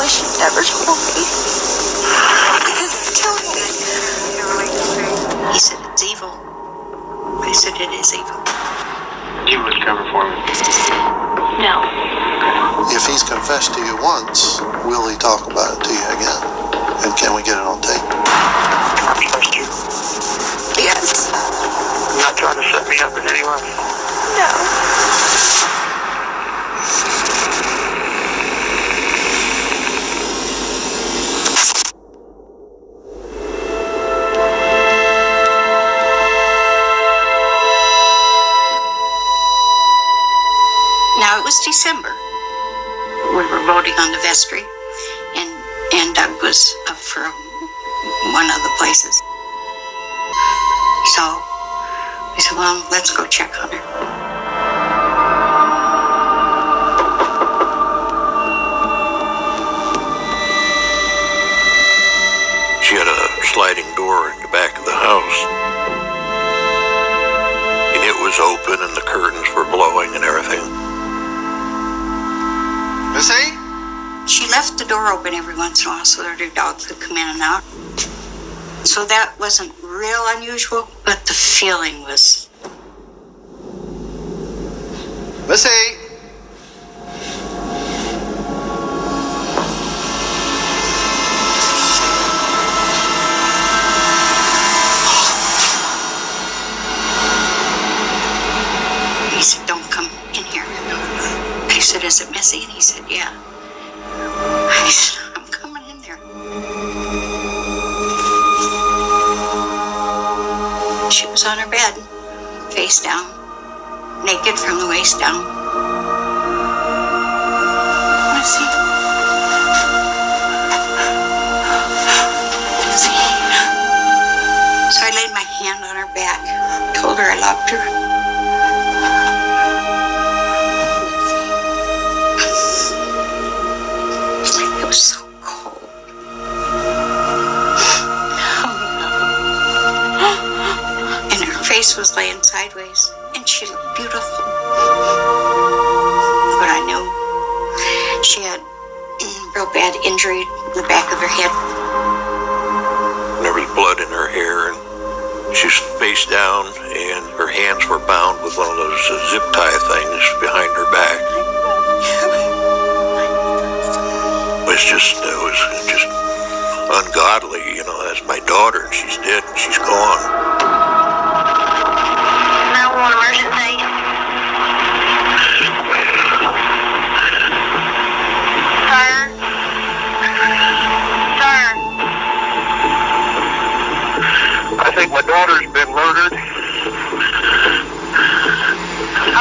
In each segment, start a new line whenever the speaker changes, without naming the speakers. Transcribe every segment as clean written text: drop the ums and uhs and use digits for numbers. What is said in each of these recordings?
she never told me. Because it's killing me. He said it's evil. I said it is evil.
You would cover for me?
No.
If he's confessed to you once, will he talk about it to you again? And can we get it on tape?
I trust you.
Yes.
You're not trying to set me up in any way?
No. Now it was December. We were voting on the vestry, and Doug was up for one of the places. So we said, well, let's go check on her.
She had a sliding door in the back of the house, and it was open and the curtains were blowing and everything.
Missy?
She left the door open every once in a while so that her dog could come in and out. So that wasn't real unusual, but the feeling was.
Missy?
He said, don't come in here. I said, is it Missy? And he said, yeah. I said, I'm coming in there. She was on her bed, face down, naked from the waist down. Missy. Missy. So I laid my hand on her back, told her I loved her. It was so cold. And her face was laying sideways, and she looked beautiful. But I knew she had real bad injury in the back of her head.
There was blood in her hair, and she was face down, and her hands were bound with one of those zip tie things behind her back. It was just ungodly, you know. That's my daughter, and she's dead, and she's gone.
911 emergency. Sir? Sir?
I think my daughter's been murdered.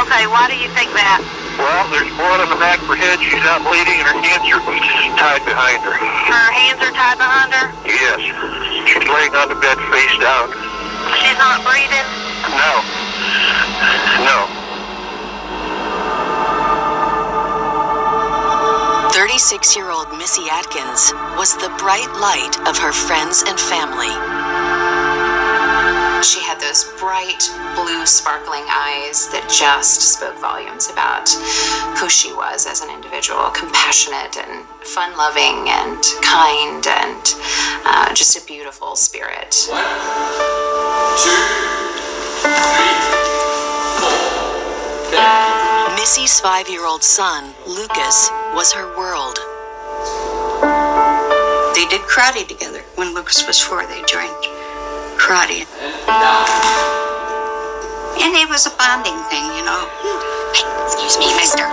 Okay, why do you think that?
Well, there's blood on the back of her head. She's not bleeding, and her hands are tied behind her.
Her hands are tied behind her?
Yes. She's laying on the bed face down.
She's not breathing?
No. No.
36-year-old Missy Atkins was the bright light of her friends and family.
She had those bright, blue, sparkling eyes that just spoke volumes about who she was as an individual, compassionate and fun-loving and kind and just a beautiful spirit.
1, 2, 3, 4.
Missy's 5-year-old son, Lucas, was her world.
They did karate together. When Lucas was 4, they joined karate. And it was a bonding thing, you know.
Hey, excuse me, mister.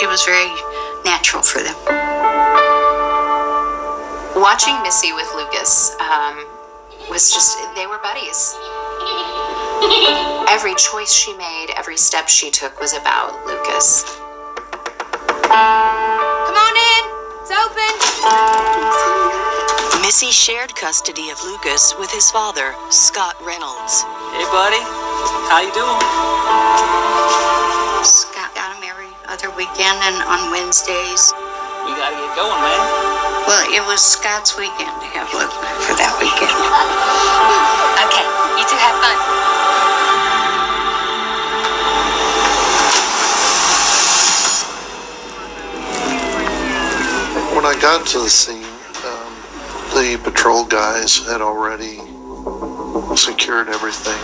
It was very natural for them.
Watching Missy with Lucas was just, they were buddies. Every choice she made, every step she took was about Lucas.
Come on in, it's open.
Missy shared custody of Lucas with his father, Scott Reynolds.
Hey, buddy. How you doing?
Scott got him every other weekend and on Wednesdays.
We gotta get going, man.
Well, it was Scott's weekend to have Luke for that weekend.
Okay, you two have fun.
When I got to the scene, the patrol guys had already secured everything.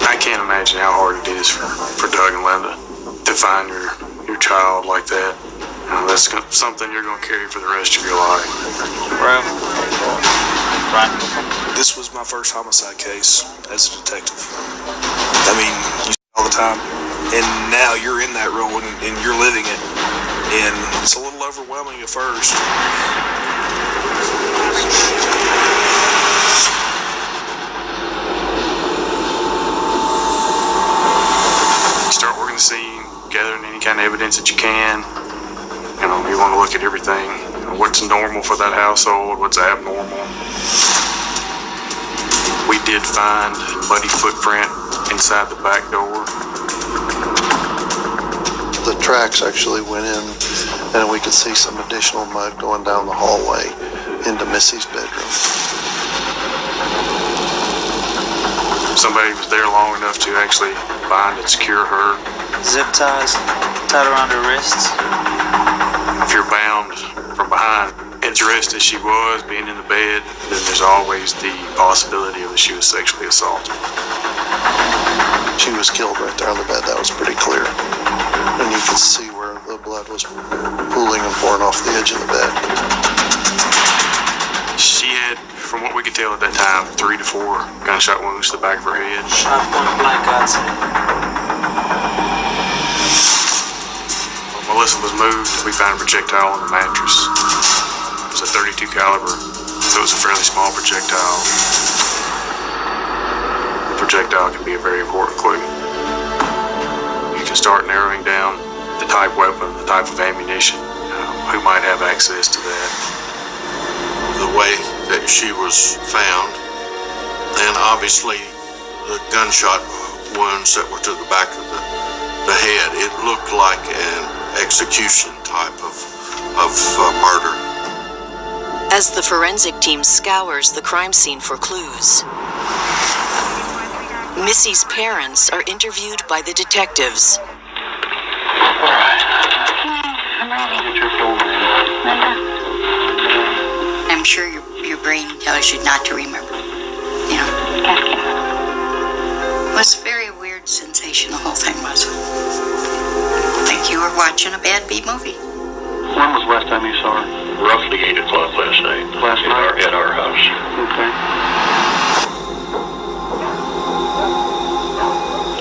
I can't imagine how hard it is for Doug and Linda to find your child like that. That's something you're going to carry for the rest of your life.
This was my first homicide case as a detective. I mean, you see it all the time, and now you're in that role and you're living it, and it's a little overwhelming at first.
You start working the scene, gathering any kind of evidence that you can. You know, you want to look at everything. You know, what's normal for that household, what's abnormal. We did find a muddy footprint inside the back door.
The tracks actually went in, and we could see some additional mud going down the hallway into Missy's bedroom.
Somebody was there long enough to actually bind and secure her.
Zip ties tied around her wrists.
If you're bound from behind, and dressed as she was, being in the bed, then there's always the possibility that she was sexually assaulted.
She was killed right there on the bed. That was pretty clear. And you could see where the blood was pooling and pouring off the edge of the bed.
She had, from what we could tell at that time, 3 to 4 gunshot wounds to the back of her head.
Shot point blank, I'd say.
When Melissa was moved, we found a projectile on the mattress. It was a .32 caliber, so it was a fairly small projectile. The projectile can be a very important clue. You can start narrowing down the type weapon, the type of ammunition, who might have access to that.
The way that she was found, and obviously the gunshot wounds that were to the back of the head, it looked like an execution type of murder.
As the forensic team scours the crime scene for clues, Missy's parents are interviewed by the detectives.
All right.
I'm ready. I'm sure your brain tells you not to remember. You know. It was a very weird sensation, the whole thing was. Like you were watching a bad B movie.
When was the last time you saw her?
Roughly 8 o'clock last night.
Last night?
At our house.
Okay.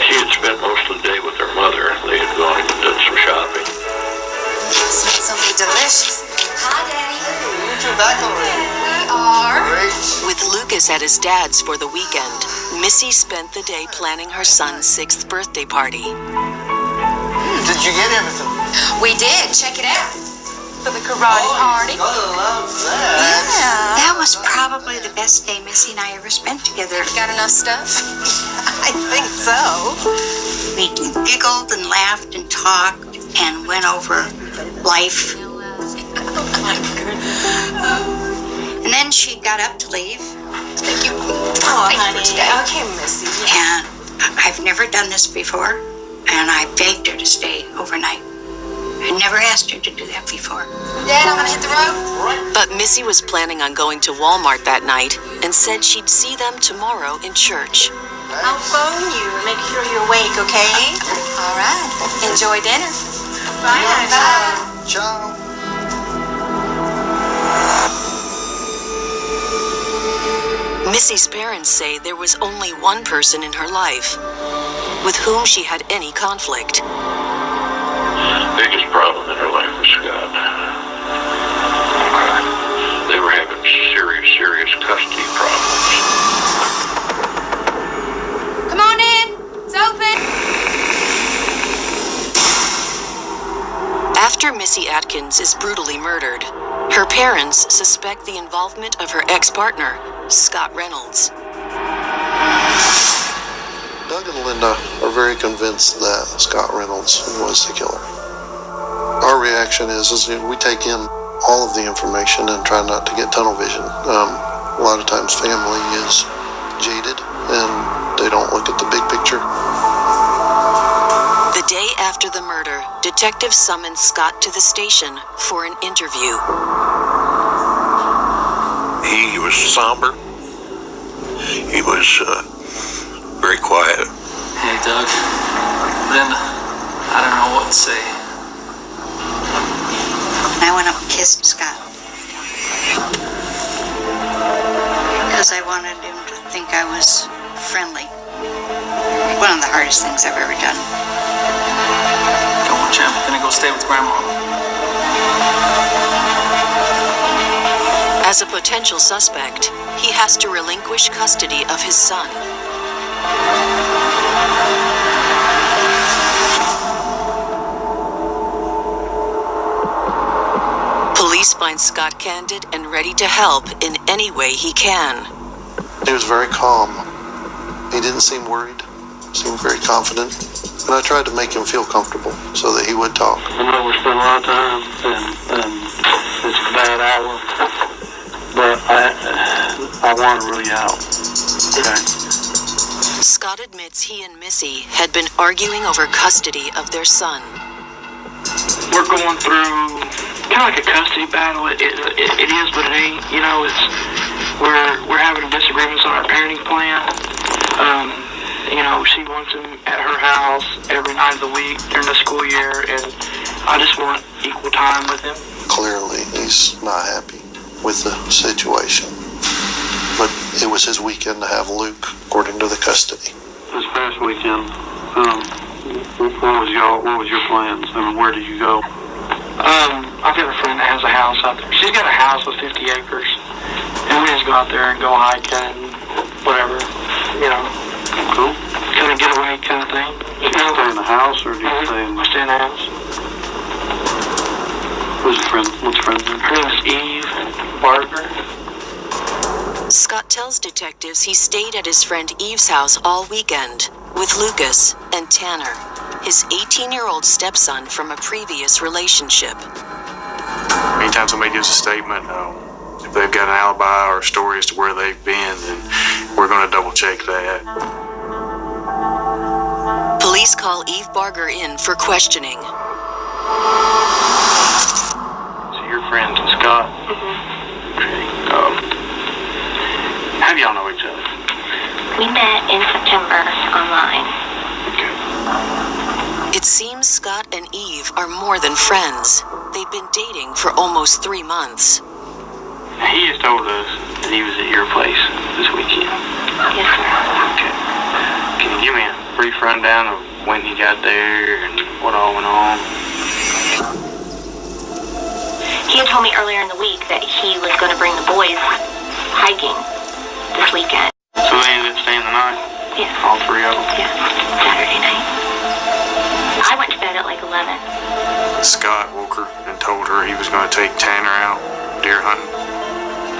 She had spent most of the day with her mother. They had gone and done some shopping.
Smells so delicious. Hi, Daddy.
You're back already.
We are.
Great.
With Lucas at his dad's for the weekend, Missy spent the day planning her son's 6th birthday party.
Did you get everything?
We did. Check it out. For the karate party.
Gotta love that.
Yeah.
That was probably the best day Missy and I ever spent together.
Got enough stuff? I think so.
We giggled and laughed and talked and went over life.
Oh my goodness.
And then she got up to leave.
Thank you.
Oh,
Thank
honey.
you for today.
Okay, Missy.
And I've never done this before, and I begged her to stay overnight. I never asked her to do that before.
Dad, I'm gonna hit the road.
But Missy was planning on going to Walmart that night and said she'd see them tomorrow in church.
I'll phone you and make sure you're awake, okay?
All right. Enjoy dinner.
Bye. Bye.
Ciao.
Missy's parents say there was only one person in her life with whom she had any conflict.
The biggest problem in her life was Scott. They were having serious custody problems.
Come on in. It's open.
After Missy Atkins is brutally murdered, her parents suspect the involvement of her ex-partner, Scott Reynolds.
Doug and Linda are very convinced that Scott Reynolds was the killer. Our reaction is we take in all of the information and try not to get tunnel vision. A lot of times family is jaded and they don't look at the big picture.
The day after the murder, detectives summoned Scott to the station for an interview.
He was somber. He was very quiet.
Hey, Doug. Linda, I don't know what to say.
I went up and kissed Scott because I wanted him to think I was friendly. One of the hardest things I've ever done.
Go on, champ. I'm gonna go stay with Grandma.
As a potential suspect, he has to relinquish custody of his son. Police find Scott candid and ready to help in any way he can.
He was very calm. He didn't seem worried, seemed very confident. And I tried to make him feel comfortable so that he would talk.
I know we spent a lot of time, and it's a bad hour, but I want to really out. Okay.
Scott admits he and Missy had been arguing over custody of their son.
We're going through kind of like a custody battle. It is, but it ain't. You know, we're having disagreements on our parenting plan. You know, she wants him at her house every night of the week during the school year, and I just want equal time with him.
Clearly, he's not happy with the situation. But it was his weekend to have Luke, according to the custody.
This past weekend, what was your plans? I mean, where did you go? I've got a friend that has a house out there. She's got a house with 50 acres, and we just go out there and go hiking and whatever, you know. Cool. Kind of getaway kind of thing. Do you stay in the house, or do you stay in? I stay in the house. Who's your friend? What's your friend's name? Her name is Eve Barker.
Scott tells detectives he stayed at his friend Eve's house all weekend with Lucas and Tanner, his 18-year-old stepson from a previous relationship.
Anytime somebody gives a statement, if they've got an alibi or a story as to where they've been, then we're going to double check that.
Police call Eve Barger in for questioning.
So your friend Scott? How do y'all know each other?
We met in September online.
Okay.
It seems Scott and Eve are more than friends. They've been dating for almost 3 months.
He has told us that he was at your place this weekend.
Yes, sir.
Okay. Can you give me a brief rundown of when he got there and what all went on?
He had told me earlier in the week that he was going to bring the boys hiking this weekend.
So they ended up staying the night?
Yeah.
All three of them?
Yeah. Saturday night. I went to bed at like 11.
Scott woke her and told her he was going to take Tanner out deer hunting.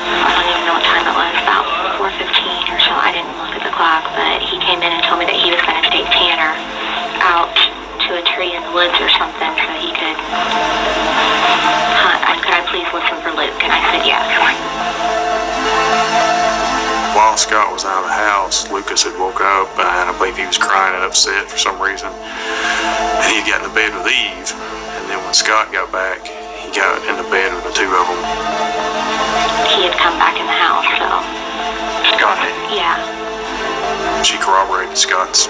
I don't even know what time it was, about 4:15 or so. I didn't look at the clock, but he came in and told me that he was going to take Tanner out to a tree in the woods or something so he could hunt. Could I please listen for Luke? And I said yes.
While Scott was out of the house, Lucas had woke up, and I believe he was crying and upset for some reason. And he got into bed with Eve, and then when Scott got back, he got into bed with the two of them.
He had come back in the house, so...
Scott had?
Yeah.
She corroborated Scott's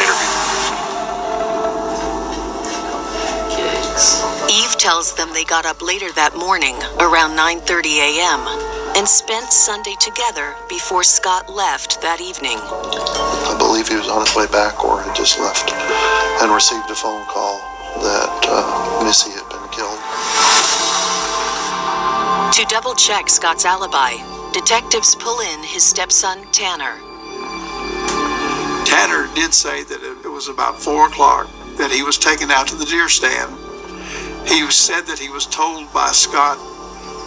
interview.
Eve tells them they got up later that morning, around 9:30 a.m., and spent Sunday together before Scott left that evening.
I believe he was on his way back or had just left and received a phone call that Missy had been killed.
To double-check Scott's alibi, detectives pull in his stepson, Tanner.
Tanner did say that it was about 4 o'clock that he was taken out to the deer stand. He said that he was told by Scott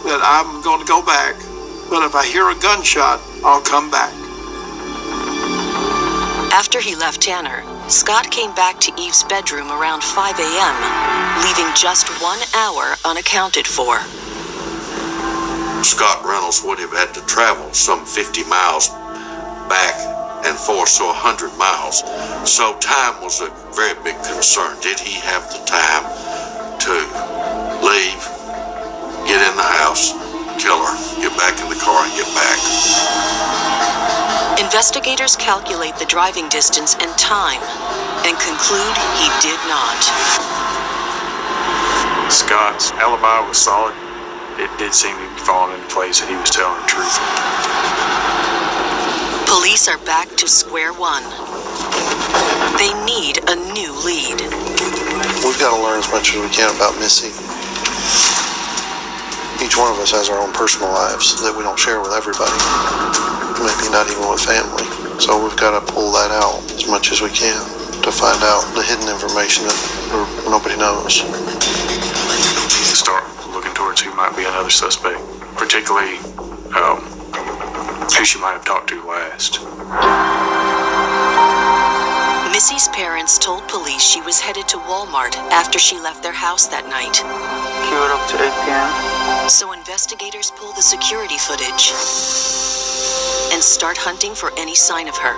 that I'm going to go back, but if I hear a gunshot, I'll come back.
After he left Tanner, Scott came back to Eve's bedroom around 5 a.m., leaving just 1 hour unaccounted for.
Scott Reynolds would have had to travel some 50 miles back and 4, so 100 miles. So time was a very big concern. Did he have the time to leave, get in the house, kill her, get back in the car, and get back?
Investigators calculate the driving distance and time and conclude he did not.
Scott's alibi was solid. It did seem to be falling into place that he was telling the truth.
Police are back to square one. They need a new lead.
We've got to learn as much as we can about Missy. Each one of us has our own personal lives that we don't share with everybody, maybe not even with family. So we've got to pull that out as much as we can to find out the hidden information that nobody knows.
Start looking towards who might be another suspect, particularly who she might have talked to last.
Missy's parents told police she was headed to Walmart after she left their house that night.
Queued up to 8 p.m.
So investigators pull the security footage and start hunting for any sign of her.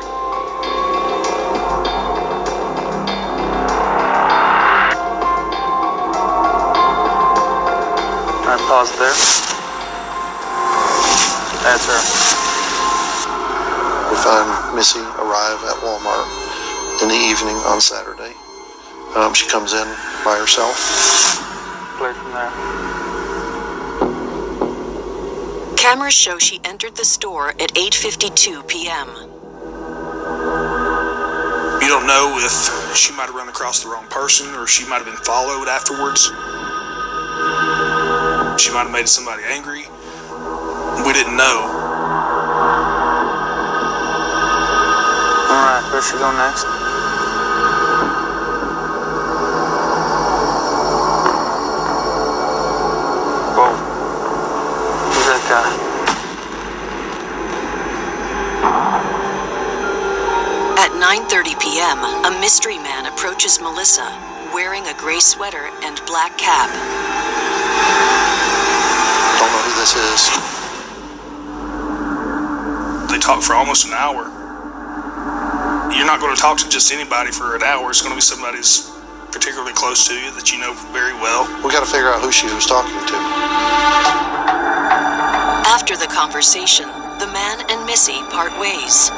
All right, pause there. That's her.
We find Missy arrive at Walmart in the evening on Saturday. She comes in by herself.
Clear from there.
Cameras show she entered the store at 8:52 p.m.
You don't know if she might have run across the wrong person or she might have been followed afterwards. She might have made somebody angry. We didn't know.
Alright, where should she go next? Whoa. Who's that guy?
At 9:30 p.m., a mystery man approaches Melissa, wearing a gray sweater and black cap.
Don't know who this is.
They talked for almost an hour. You're not going to talk to just anybody for an hour. It's going to be somebody who's particularly close to you that you know very well.
We got to figure out who she was talking to.
After the conversation, the man and Missy part ways.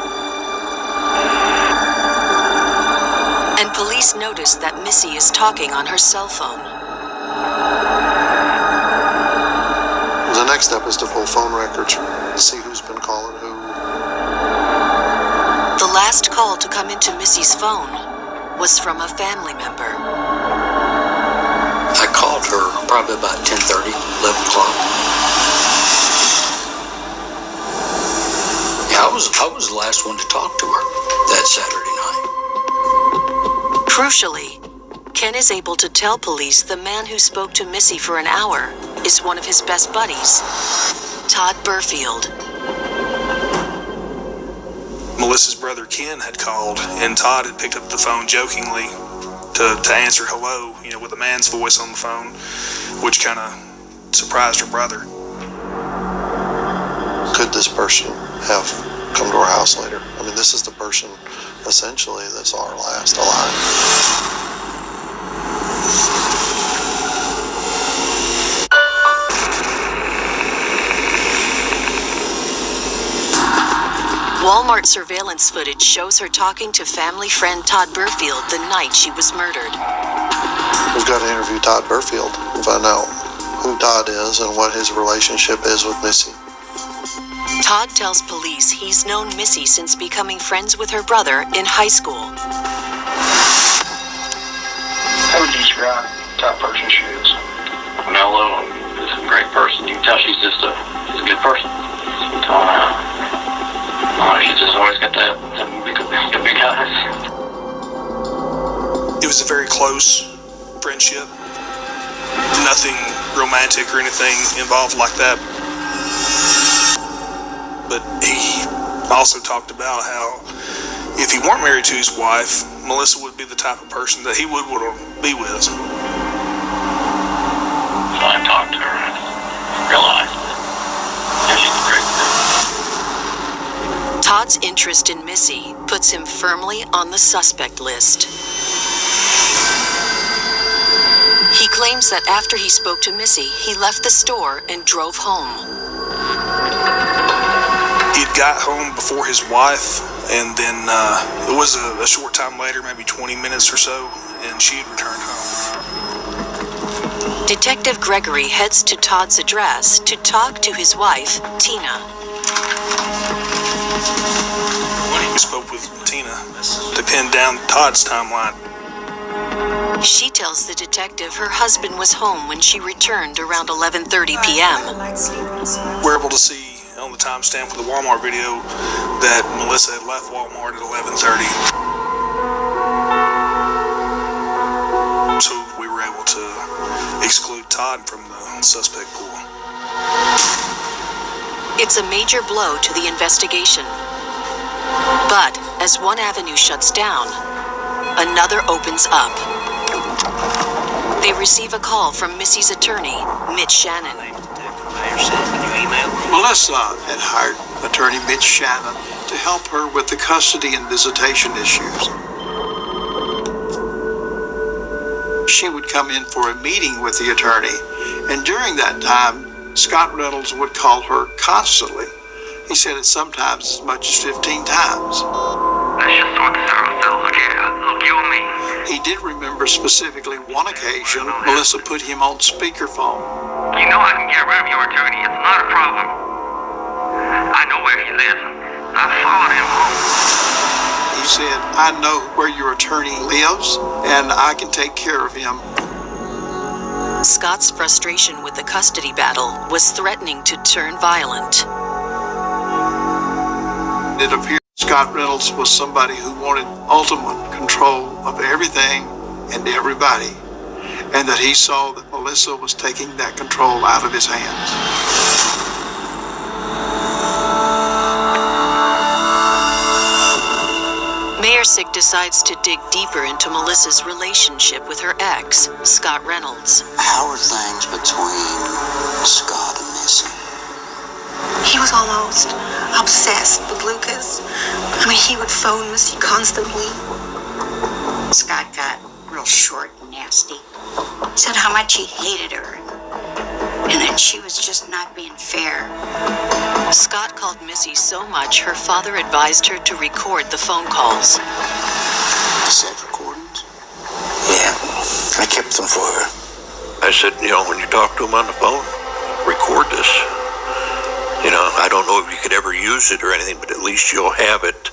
And police notice that Missy is talking on her cell phone.
The next step is to pull phone records to see who's been calling who.
The last call to come into Missy's phone was from a family member.
I called her probably about 10:30, 11 o'clock. Yeah, I was the last one to talk to her that Saturday night.
Crucially, Ken is able to tell police the man who spoke to Missy for an hour is one of his best buddies, Todd Burfield.
Melissa's brother Ken had called, and Todd had picked up the phone jokingly to answer hello, you know, with a man's voice on the phone, which kind of surprised her brother.
Could this person have come to our house later? I mean, this is the person, essentially, that saw her last alive.
Walmart surveillance footage shows her talking to family friend Todd Burfield the night she was murdered.
We've got to interview Todd Burfield and find out who Todd is and what his relationship is with Missy.
Todd tells police he's known Missy since becoming friends with her brother in high school.
How would you describe the type of person she is? Mellow, is a great person. You can tell she's a good person. She's just always got the big eyes.
It was a very close friendship. Nothing romantic or anything involved like that. But he also talked about how if he weren't married to his wife, Melissa would be the type of person that he would want to be with.
So I talked to her and realized that she's a great person.
Todd's interest in Missy puts him firmly on the suspect list. He claims that after he spoke to Missy, he left the store and drove home.
He got home before his wife, and then it was a short time later, maybe 20 minutes or so, and she had returned home.
Detective Gregory heads to Todd's address to talk to his wife, Tina.
We spoke with Tina to pin down Todd's timeline.
She tells the detective her husband was home when she returned around 11:30 p.m.
We're able to see on the timestamp of the Walmart video that Melissa had left Walmart at 11:30. So we were able to exclude Todd from the suspect pool.
It's a major blow to the investigation. But as one avenue shuts down, another opens up. They receive a call from Missy's attorney, Mitch Shannon.
Melissa had hired attorney Mitch Shannon to help her with the custody and visitation issues. She would come in for a meeting with the attorney, and during that time, Scott Reynolds would call her constantly. He said it sometimes as much as 15 times. He did remember specifically one occasion Melissa put him on speakerphone.
You know I can get rid of your attorney. It's not a problem. I know where he lives. I followed him home.
He said, I know where your attorney lives, and I can take care of him.
Scott's frustration with the custody battle was threatening to turn violent.
It appeared Scott Reynolds was somebody who wanted ultimate control of everything and everybody, and that he saw that Melissa was taking that control out of his hands.
Mayersick decides to dig deeper into Melissa's relationship with her ex, Scott Reynolds.
How are things between Scott and Missy?
He was almost obsessed with Lucas. I mean, he would phone Missy constantly.
Scott got real short and nasty. Said how much he hated her and that she was just not being fair.
Scott called Missy so much her father advised her to record the phone calls.
Cassette recordings? Yeah, I kept them for her.
I said, when you talk to him on the phone, record this. I don't know if you could ever use it or anything, but at least you'll have it.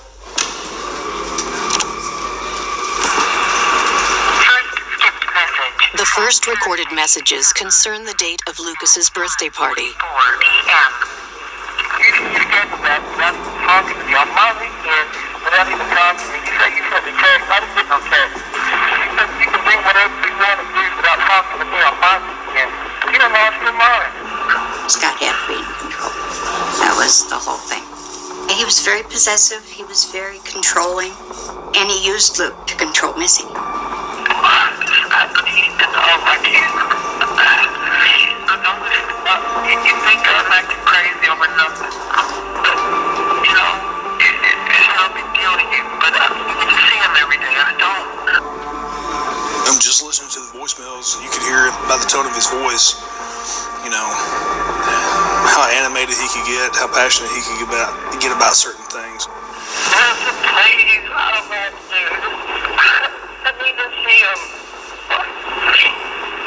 The first recorded messages concern the date of Lucas's birthday party.
Scott had to be in control. That was the whole thing. He was very possessive, he was very controlling, and he used Luke to control Missy.
You think I'm acting crazy over nothing. It's no big deal to you, but you get to see him every day. I don't.
I'm just listening to the voicemails. You could hear it by the tone of his voice, how animated he could get, how passionate he could get about certain things.
Please, I don't know what to do. I need to see him.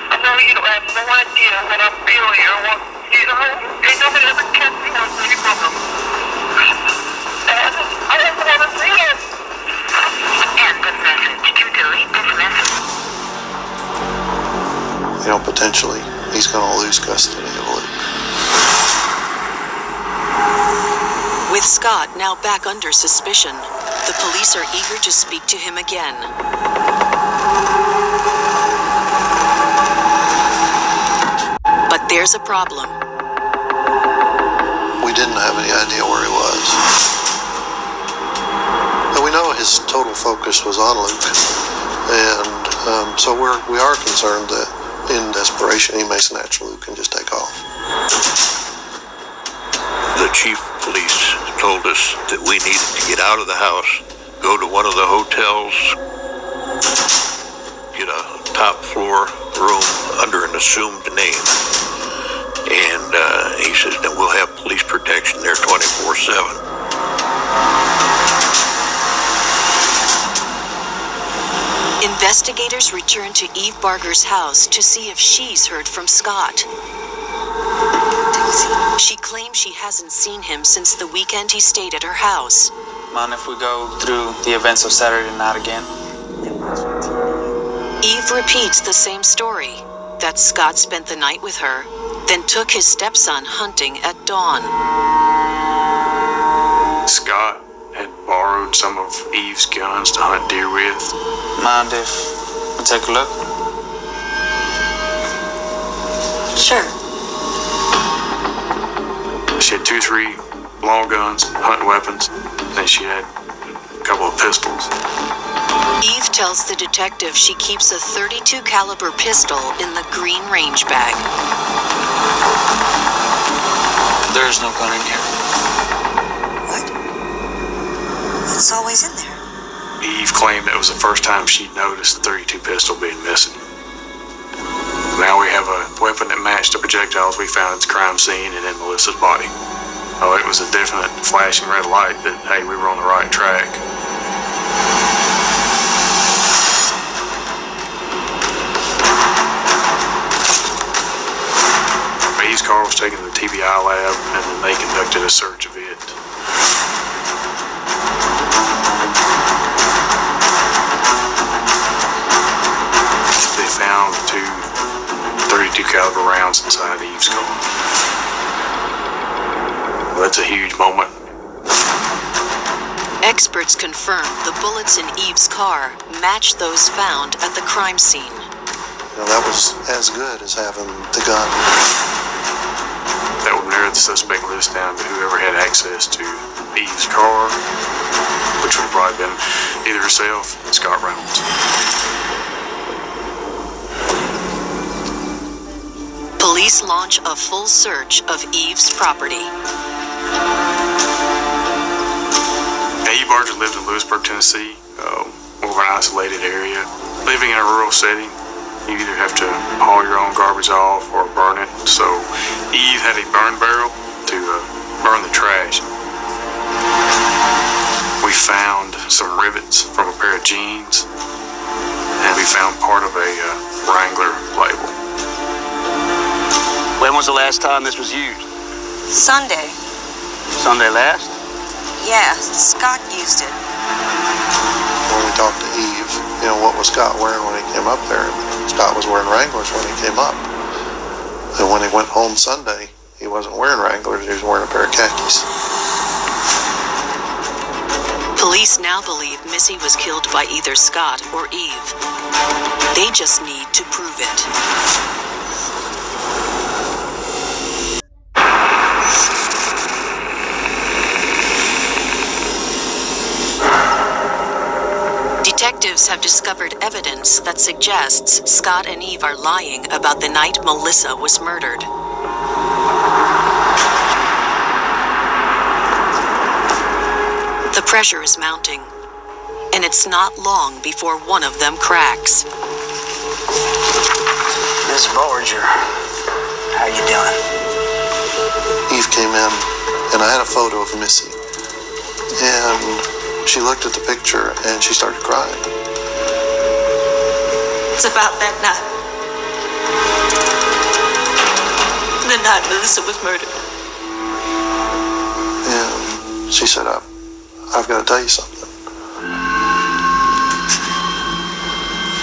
I know you don't have no idea what I feel here. Ain't nobody ever kept me on three from him. I don't want to see him. And the message to delete this message.
Potentially, he's going to lose custody of Luke.
With Scott now back under suspicion, the police are eager to speak to him again. But there's a problem.
We didn't have any idea where he was. And we know his total focus was on Luke. And so we are concerned that in desperation he may snatch Luke and just take off.
the chief of police told us that we needed to get out of the house, go to one of the hotels, get a top floor room under an assumed name. And he says that we'll have police protection there 24/7.
Investigators return to Eve Barger's house to see if she's heard from Scott. She claims she hasn't seen him since the weekend he stayed at her house.
Mind if we go through the events of Saturday night again?
Eve repeats the same story, that Scott spent the night with her, then took his stepson hunting at dawn.
Scott had borrowed some of Eve's guns to hunt deer with.
Mind if we take a look?
Sure.
She had 2-3 long guns, hunting weapons, and she had a couple of pistols.
Eve tells the detective she keeps a .32 caliber pistol in the green range bag.
There's no gun in here.
What? It's always in there.
Eve claimed that was the first time she'd noticed the .32 pistol being missing. Now we have a weapon that matched the projectiles we found at the crime scene and in Melissa's body. Oh, it was a definite flashing red light that, hey, we were on the right track. Eve's car was taken to the TBI lab, and then they conducted a search of it. They found 2 .32 caliber rounds inside Eve's car. Well, that's a huge moment.
Experts confirm the bullets in Eve's car match those found at the crime scene.
You know, that was as good as having the gun.
That would narrow the suspect list down to whoever had access to Eve's car, which would have probably been either herself or Scott Reynolds.
Police launch a full search of Eve's property.
Eve Barger lived in Lewisburg, Tennessee, more of an isolated area. Living in a rural setting, you either have to haul your own garbage off or burn it. So Eve had a burn barrel to burn the trash. We found some rivets from a pair of jeans, and we found part of a Wrangler label.
When was the last time this was used?
Sunday.
Sunday last?
Yeah, Scott used it.
When we talked to Eve, you know, what was Scott wearing when he came up there? Scott was wearing Wranglers when he came up. And when he went home Sunday, he wasn't wearing Wranglers, he was wearing a pair of khakis.
Police now believe Missy was killed by either Scott or Eve. They just need to prove it. Detectives have discovered evidence that suggests Scott and Eve are lying about the night Melissa was murdered. The pressure is mounting, and it's not long before one of them cracks.
Miss Barger, how you doing?
Eve came in, and I had a photo of Missy. And she looked at the picture, and she started crying.
It's about that night. The night Melissa was murdered.
And she said, I've got to tell you something.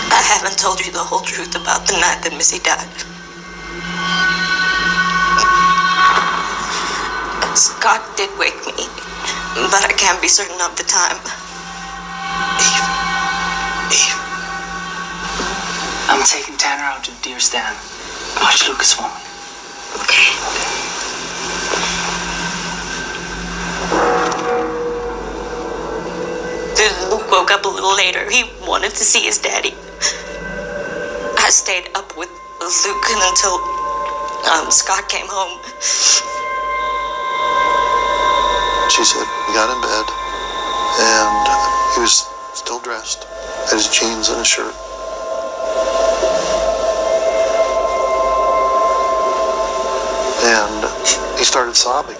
I haven't told you the whole truth about the night that Missy died. Scott did wake me, but I can't be certain of the time.
Eve. I'm taking Tanner out to the deer stand. Watch Lucas for me.
Okay. Luke woke up a little later. He wanted to see his daddy. I stayed up with Luke until Scott came home.
She said he got in bed and he was still dressed, had his jeans and his shirt. And he started sobbing.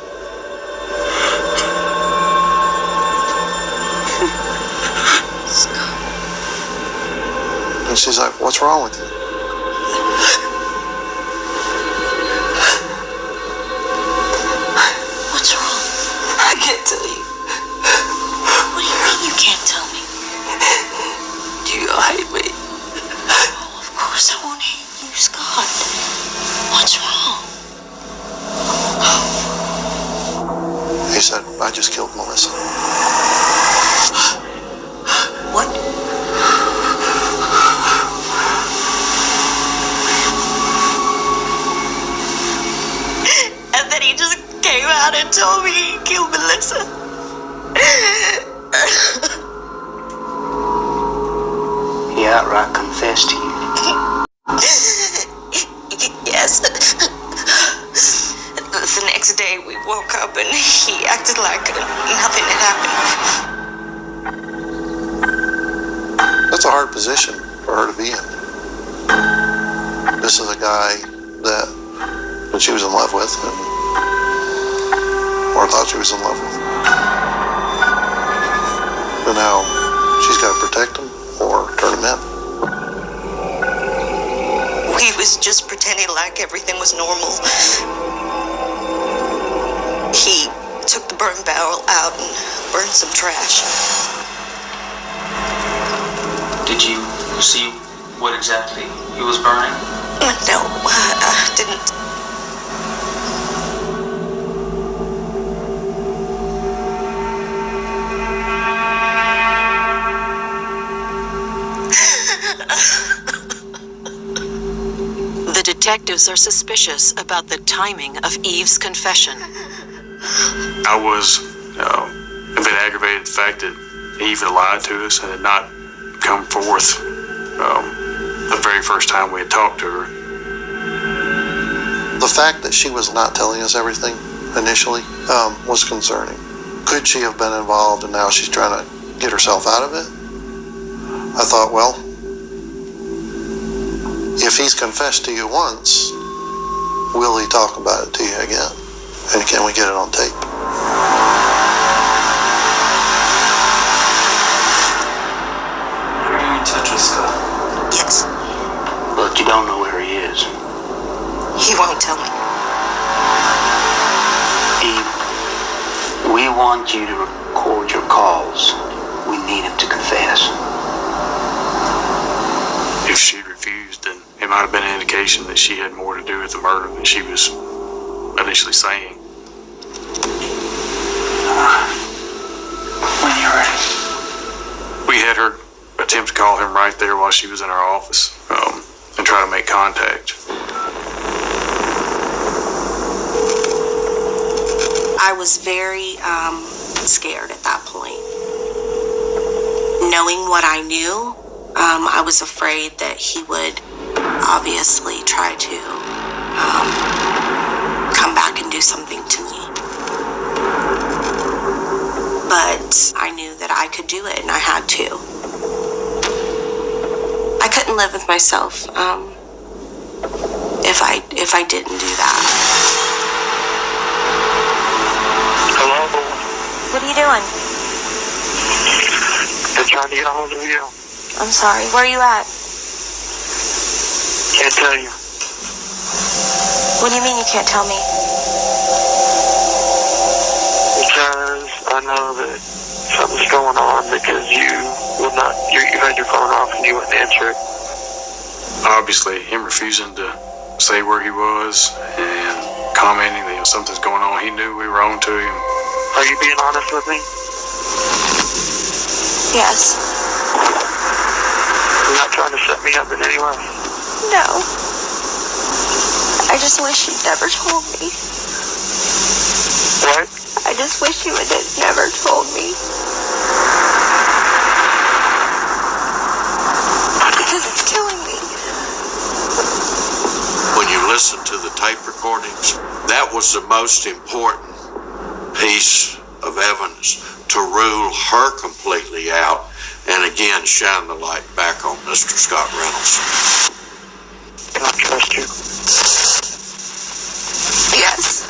And she's like, "What's wrong with you?"
What's wrong? I can't tell you. What do you mean you can't tell me? Do you hate me? Oh, of course I won't hate you, Scott. What's wrong?
He said, "I just killed Melissa."
What?
And then he just came out and told me he killed Melissa.
He outright confessed to you.
Yes. The next day we woke up and he acted like nothing had happened.
That's a hard position for her to be in. This is a guy that she was in love with, or thought she was in love with. But now she's got to protect him or turn him in.
He was just pretending like everything was normal. He took the burn barrel out and burned some trash.
Did you see what exactly he was burning?
No, I didn't.
The detectives are suspicious about the timing of Eve's confession.
I was a bit aggravated at the fact that Eve had lied to us and had not come forth the very first time we had talked to her.
The fact that she was not telling us everything initially was concerning. Could she have been involved and now she's trying to get herself out of it? I thought, well, if he's confessed to you once, will he talk about it to you again? And can we get it on tape?
Are you in touch with Scott?
Yes.
But you don't know where he is.
He won't tell me.
Eve, we want you to record your calls. We need him to confess.
If she'd refused, then it might have been an indication that she had more to do with the murder than she was initially saying.
When you're ready.
We had her attempt to call him right there while she was in our office and try to make contact.
I was very scared at that point. Knowing what I knew, I was afraid that he would obviously try to come back and do something to me. But I knew that I could do it and I had to. I couldn't live with myself if I didn't do that.
Hello?
What are you doing?
I'm trying to get a hold of you.
I'm sorry. Where are you at?
Can't tell you.
What do you mean you can't tell me?
Because I know that something's going on because you had your phone off and you wouldn't answer it.
Obviously, him refusing to say where he was and commenting that something's going on, he knew we were on to him.
Are you being honest with me?
Yes.
You're not trying to set me up in any way?
No. I just wish you'd never told me.
What?
I just wish you had never told me. Because it's killing me.
When you listen to the tape recordings, that was the most important piece of evidence to rule her completely out and again shine the light back on Mr. Scott Reynolds.
Can I trust you?
Yes.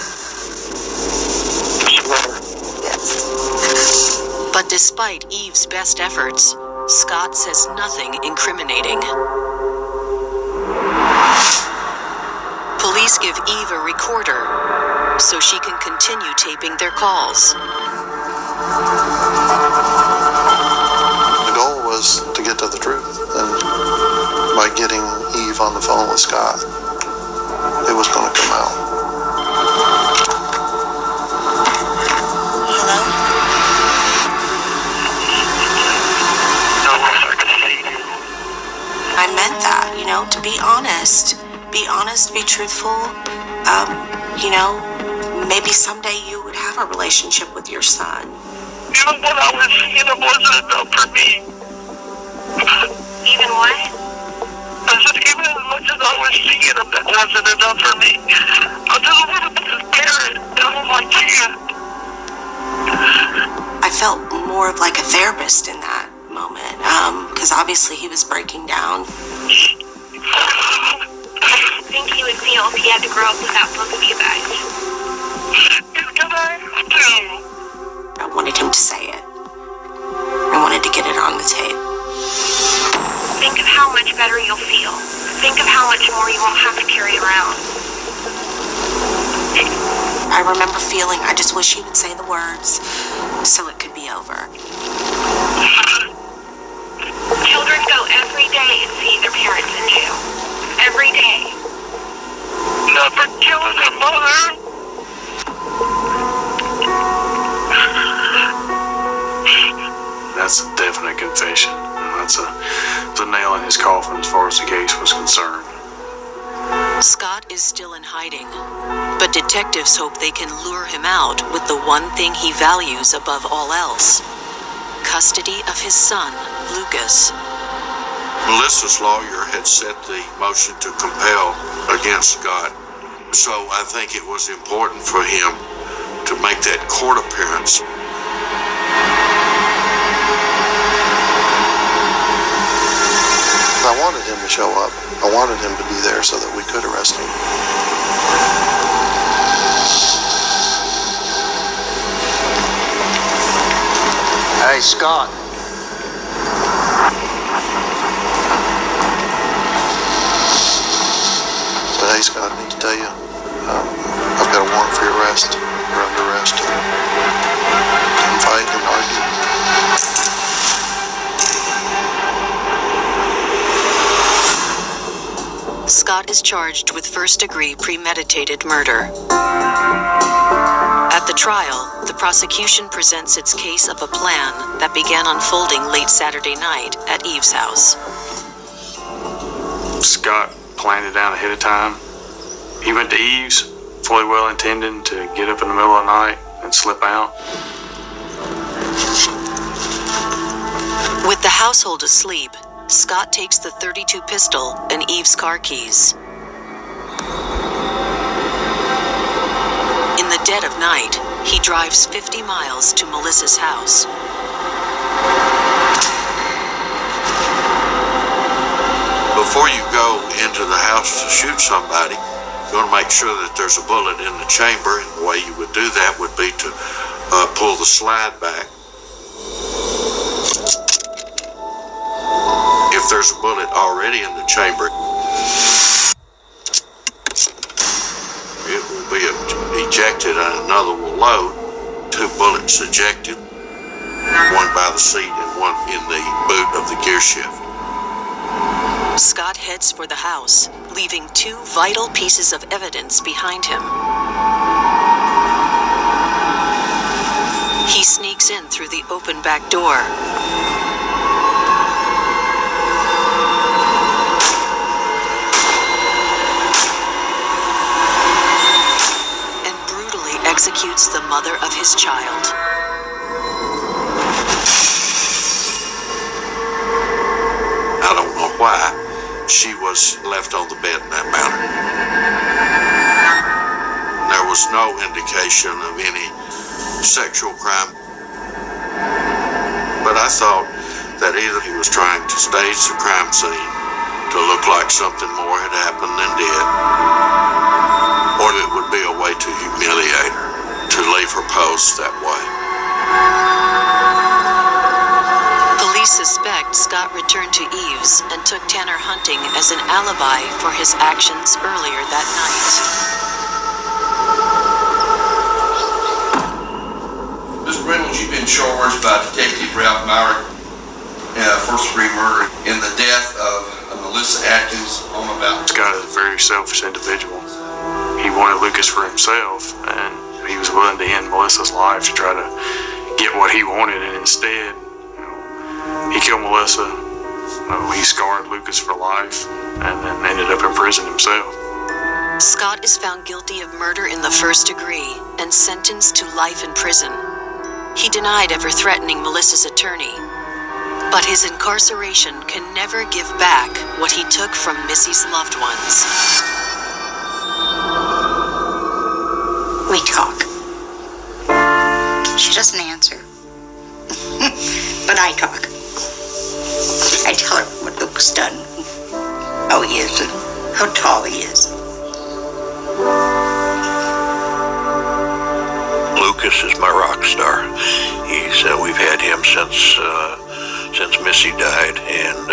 But despite Eve's best efforts, Scott says nothing incriminating. Police give Eve a recorder so she can continue taping their calls.
The goal was to get to the truth, and by getting Eve on the phone with Scott, it was going to come out.
I meant that, to be honest, be truthful. Maybe someday you would have a relationship with your son.
Even what I was seeing, it wasn't enough for me.
Even what?
I said, even as much as I was seeing him, that wasn't enough for me. I just wanted to be his parent, and all I can.
I felt more of like a therapist in that moment, because obviously he was breaking down.
How do you think he would feel if he had to grow up without both of you guys?
He's gonna have to.
I wanted him to say it. I wanted to get it on the tape.
Think of how much better you'll feel. Think of how much more you won't have to carry around.
I remember feeling, I just wish he would say the words so it could be over.
Children go every day and see their parents in jail. Every day.
Not for killing their mother.
That's a definite confession. And that's a nail in his coffin as far as the case was concerned.
Scott is still in hiding, but detectives hope they can lure him out with the one thing he values above all else: custody of his son, Lucas.
Melissa's lawyer had set the motion to compel against Scott, so I think it was important for him to make that court appearance.
I wanted him to show up. I wanted him to be there so that we could arrest him.
Hey, Scott.
So, hey, Scott, I need to tell you, I've got a warrant for your arrest. You're under arrest. Didn't fight, didn't argue.
Scott is charged with first-degree premeditated murder. At the trial, the prosecution presents its case of a plan that began unfolding late Saturday night at Eve's house.
Scott planned it out ahead of time. He went to Eve's, fully well intending to get up in the middle of the night and slip out.
With the household asleep, Scott takes the .32 pistol and Eve's car keys. In the dead of night, he drives 50 miles to Melissa's house.
Before you go into the house to shoot somebody, you're going to make sure that there's a bullet in the chamber, and the way you would do that would be to pull the slide back. If there's a bullet already in the chamber, it will be ejected and another will load. 2 bullets ejected, one by the seat and one in the boot of the gear shift.
Scott heads for the house, leaving 2 vital pieces of evidence behind him. He sneaks in through the open back door. And brutally executes the mother of his child.
I don't know why she was left on the bed in that manner. There was no indication of any sexual crime. But I thought that either he was trying to stage the crime scene to look like something more had happened than did, or it would be a way to humiliate her, to leave her post that way.
Police suspect Scott returned to Eves and took Tanner hunting as an alibi for his actions earlier that night.
Ms. Reynolds, you've been charged by Detective Ralph Myrick first-degree murder in the death of Melissa Atkins on about...
Scott is a very selfish individual. He wanted Lucas for himself, and he was willing to end Melissa's life to try to get what he wanted, and instead, he killed Melissa. He scarred Lucas for life, and then ended up in prison himself.
Scott is found guilty of murder in the first degree and sentenced to life in prison. He denied ever threatening Melissa's attorney, but his incarceration can never give back what he took from Missy's loved ones.
We talk. She doesn't answer. But I talk. I tell her what Luke's done, how he is, and how tall he is.
Lucas is my rock star. We've had him since Missy died, and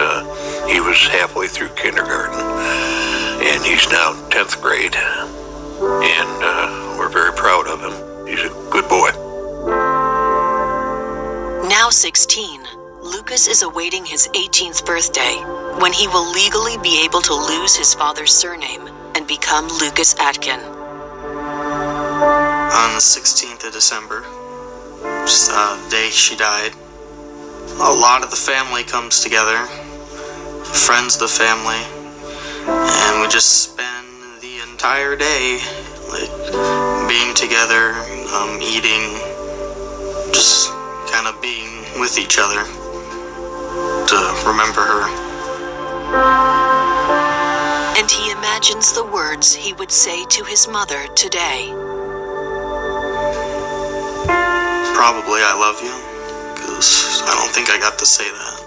he was halfway through kindergarten, and he's now 10th grade, and we're very proud of him. He's a good boy.
Now 16, Lucas is awaiting his 18th birthday, when he will legally be able to lose his father's surname and become Lucas Atkin.
On the 16th of December, just the day she died, a lot of the family comes together, friends of the family, and we just spend the entire day being together, eating, just kind of being with each other to remember her.
And he imagines the words he would say to his mother today.
Probably I love you, because I don't think I got to say that.